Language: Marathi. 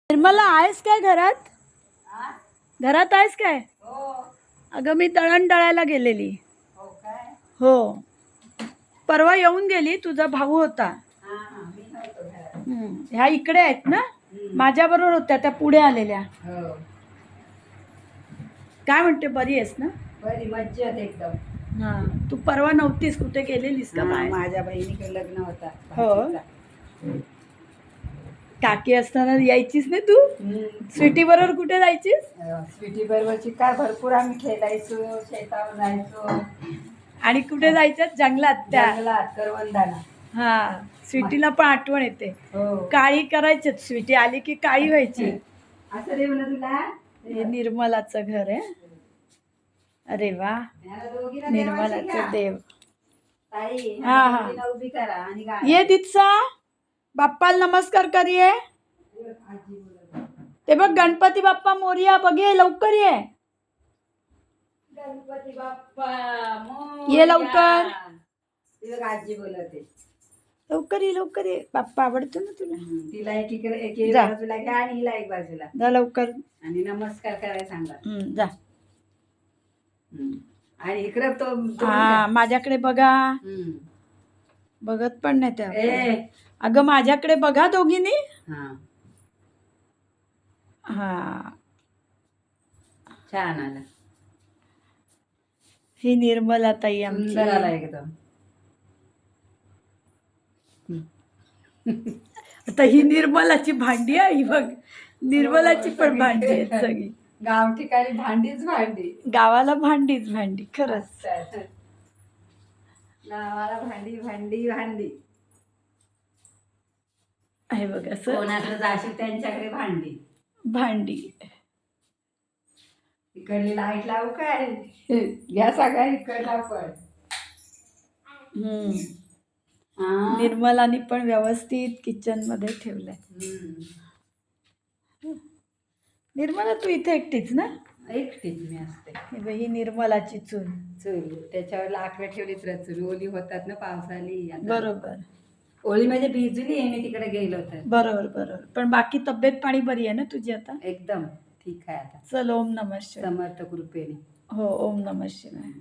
निर्मला आहेस काय घरात? घरात आहेस काय? अगं मी दळण दळायला गेलेली. हो, परवा येऊन गेली. तुझा भाऊ होता. ह्या इकडे आहेत ना, माझ्या बरोबर होत्या त्या पुढे आलेल्या. काय म्हणते, बरी आहेस ना? बरी मज्जा एकदम. हा, तू परवा नव्हतीस, कुठे गेलेलीस का? माझ्या बहिणीकडे लग्न होता. हो, काकी असताना यायचीस ना तू? स्वीटी बरोबर कुठे जायचीस? स्वीटी बरोबरची काय भरपूर आम्ही खेळायचो, शेतावर जायचो. आणि कुठे जायचं? जंगलात, त्या जंगलात, करवंदाला. हा, स्वीटीला पण आठवण येते. हो, काळी करायची स्वीटी आली की काळी व्हायची. असं रे म्हणा तुला. हे निर्मलाचं घर आहे. अरे वा, निर्मलाचं देव. ताई, हा हा, उभी करा आणि ये दित्सा, बाप्पाला नमस्कार कर. ये ते बघ, गणपती बाप्पा मोरया. बघ, ये लवकर, ये गणपती बाप्पा ये लवकर. आजी बोलते, लवकर ये, लवकर ये. बाप्पा आवडतो ना तुला? तिला एक जा. बाजूला घ्या आणि हिला एक बाजूला. जा लवकर. आणि नमस्कार करायला सांगा. जा. आणि इकडं तो हा, माझ्याकडे बघा. बघत पण नाही त्या. अगं माझ्याकडे बघा दोघींनी. हा, छान आला. ही निर्मला ताई आमची. सुंदर आला एकदम. आता ही निर्मलाची भांडी आहे. ही बघ, निर्मलाची पण भांडी आहेत सगळी. गाव ठिकाणी भांडीच भांडी. गावाला भांडीच भांडी, खरंच. गावाला भांडी भांडी भांडी. आहे बघ, असं कोणाकडे जाशील त्यांच्याकडे भांडी भांडी. इकडली लाईट लावू काय? घ्या सगळ्या इकडला पण. निर्मलानी पण व्यवस्थित किचन मध्ये ठेवलंय. निर्मला, तू इथे एकटीच ना? एकटीच मी असते. ही निर्मलाची चूल. चूल, त्याच्यावर लाकडं ठेवलीच रे. चूल ओली होतात ना पावसाली. बरोबर. ओली म्हणजे भिजली आहे मी तिकडे गेलो तर. बरोबर बरोबर. पण बाकी तब्येत पाणी बरी आहे ना तुझी आता? एकदम ठीक आहे आता. चल, ओम नमः शिवाय. समर्थ कृपेने. हो, ओम नमः शिवाय.